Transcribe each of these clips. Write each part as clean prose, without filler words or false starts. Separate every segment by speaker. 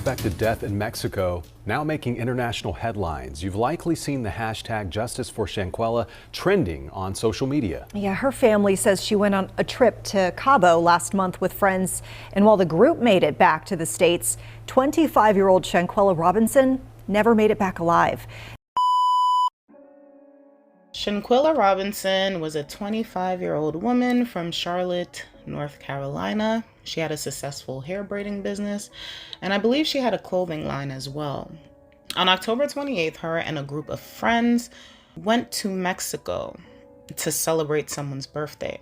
Speaker 1: unexpected death in Mexico, now making international headlines. You've likely seen the hashtag Justice for Shanquella trending on social media.
Speaker 2: Yeah, her family says she went on a trip to Cabo last month with friends, and while the group made it back to the States, 25-year-old Shanquella Robinson never made it back alive.
Speaker 3: Shanquella Robinson was a 25-year-old woman from Charlotte, North Carolina. She had a successful hair braiding business, and I believe she had a clothing line as well. On October 28th, her and a group of friends went to Mexico to celebrate someone's birthday.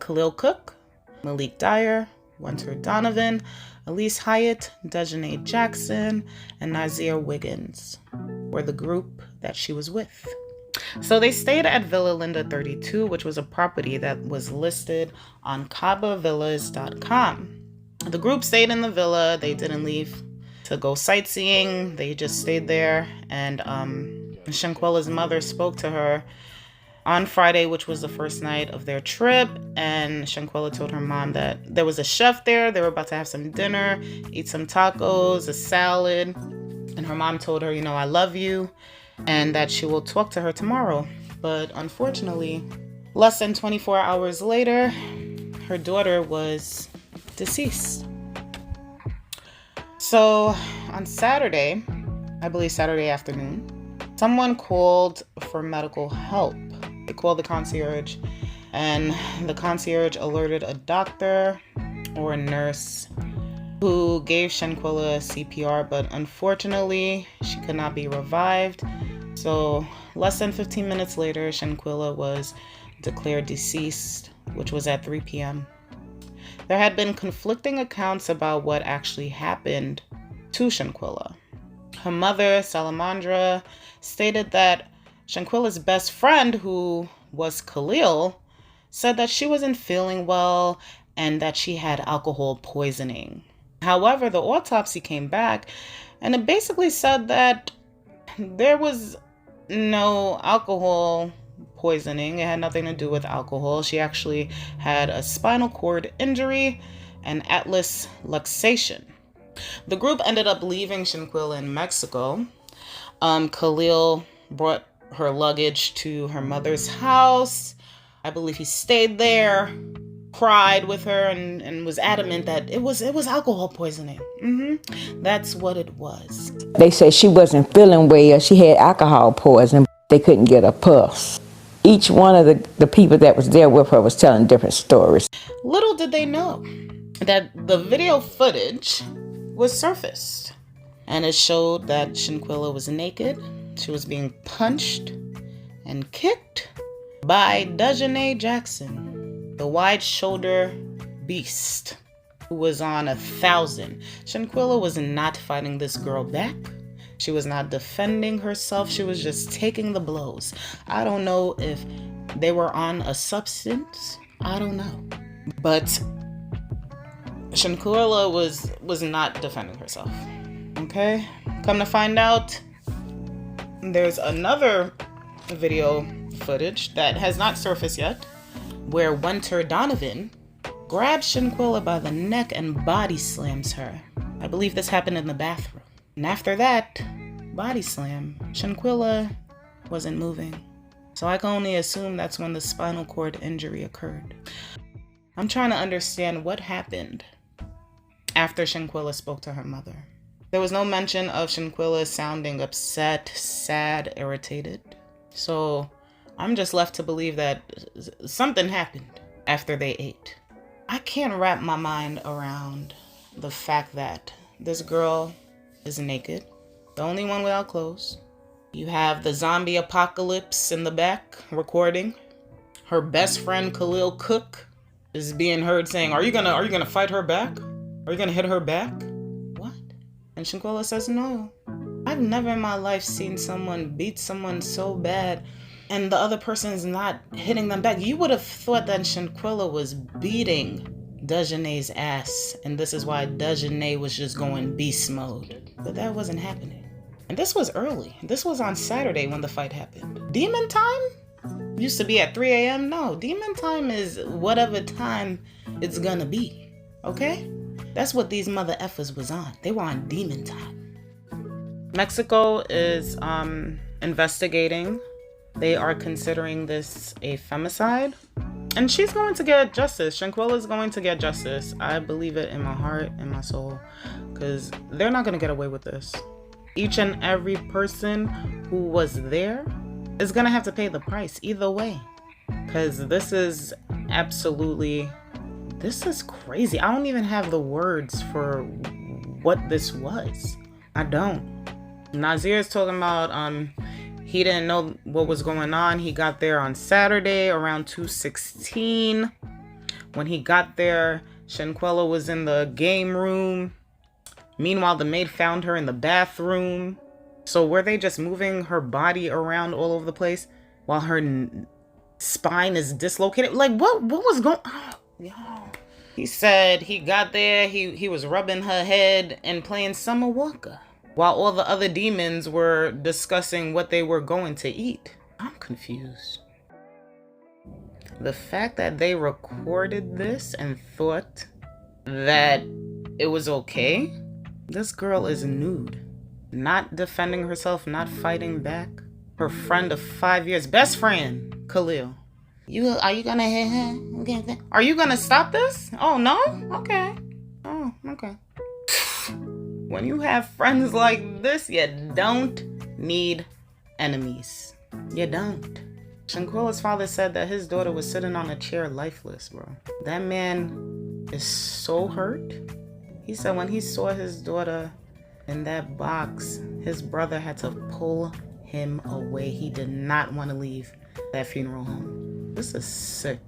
Speaker 3: Khalil Cook, Malik Dyer, Winter Donovan, Elise Hyatt, Dejanay Jackson, and Nazir Wiggins were the group that she was with. So they stayed at Villa Linda 32, which was a property that was listed on cabavillas.com. The group stayed in the villa. They didn't leave to go sightseeing. They just stayed there. And Shanquella's mother spoke to her on Friday, which was the first night of their trip. And Shanquella told her mom that there was a chef there. They were about to have some dinner, eat some tacos, a salad. And her mom told her, you know, I love you, and that she will talk to her tomorrow. But unfortunately, less than 24 hours later, her daughter was deceased. So on Saturday, I believe Saturday afternoon, someone called for medical help. They called the concierge, and the concierge alerted a doctor or a nurse who gave Shanquella CPR, but unfortunately, she could not be revived. So less than 15 minutes later, Shanquella was declared deceased, which was at 3 p.m. There had been conflicting accounts about what actually happened to Shanquella. Her mother, Salamandra, stated that Shanquella's best friend, who was Khalil, said that she wasn't feeling well and that she had alcohol poisoning. However, the autopsy came back and it basically said that there was no alcohol poisoning. It had nothing to do with alcohol. She actually had a spinal cord injury and atlas luxation. The group ended up leaving Shanquella in Mexico. Khalil brought her luggage to her mother's house. I believe he stayed there, cried with her, and was adamant that it was alcohol poisoning. That's what it was.
Speaker 4: They said she wasn't feeling well. She had alcohol poisoning. They couldn't get a pulse. Each one of the people that was there with her was telling different stories.
Speaker 3: Little did they know that the video footage was surfaced, and it showed that Shanquella was naked. She was being punched and kicked by Dejanay Jackson, the wide-shoulder beast who was on 1,000. Shanquella was not fighting this girl back. She was not defending herself. She was just taking the blows. I don't know if they were on a substance. I don't know. But Shanquella was not defending herself. Okay? Come to find out, there's another video footage that has not surfaced yet, where Winter Donovan grabs Shanquella by the neck and body slams her. I believe this happened in the bathroom. And after that body slam, Shanquella wasn't moving. So I can only assume that's when the spinal cord injury occurred. I'm trying to understand what happened after Shanquella spoke to her mother. There was no mention of Shanquella sounding upset, sad, irritated. So I'm just left to believe that something happened after they ate. I can't wrap my mind around the fact that this girl is naked, the only one without clothes. You have the zombie apocalypse in the back recording. Her best friend Khalil Cook is being heard saying, "Are you gonna fight her back? Are you gonna hit her back?" What? And Shanquella says, "No. I've never in my life seen someone beat someone so bad and the other person's not hitting them back." You would have thought that Shanquella was beating Dejanay's ass, and this is why Dejanay was just going beast mode. But that wasn't happening. And this was early. This was on Saturday when the fight happened. Demon time used to be at 3 a.m. No, demon time is whatever time it's gonna be, okay? That's what these mother effers was on. They were on demon time. Mexico is investigating. They are considering this a femicide. And she's going to get justice. Shanquella is going to get justice. I believe it in my heart and my soul. Because they're not going to get away with this. Each and every person who was there is going to have to pay the price either way. Because this is absolutely... This is crazy. I don't even have the words for what this was. I don't. Nazir is talking about he didn't know what was going on. He got there on Saturday around 2:16. When he got there, Shanquella was in the game room. Meanwhile, the maid found her in the bathroom. So were they just moving her body around all over the place while her spine is dislocated? Like, what was going on? Yo. He said he got there, he was rubbing her head and playing Summer Walker while all the other demons were discussing what they were going to eat. I'm confused. The fact that they recorded this and thought that it was okay. This girl is nude, not defending herself, not fighting back. Her friend of 5 years, best friend, Khalil. Are you gonna hit her? Are you gonna stop this? Oh, no? Okay. Oh, okay. When you have friends like this, you don't need enemies. You don't. Shanquella's father said that his daughter was sitting on a chair lifeless, bro. That man is so hurt. He said when he saw his daughter in that box, his brother had to pull him away. He did not want to leave that funeral home. This is sick.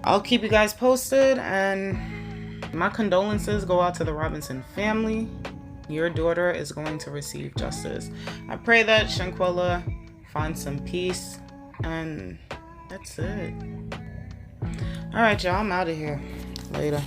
Speaker 3: I'll keep you guys posted, and my condolences go out to the Robinson family. Your daughter is going to receive justice. I pray that Shanquella finds some peace, and that's it. All right, y'all, I'm out of here. Later.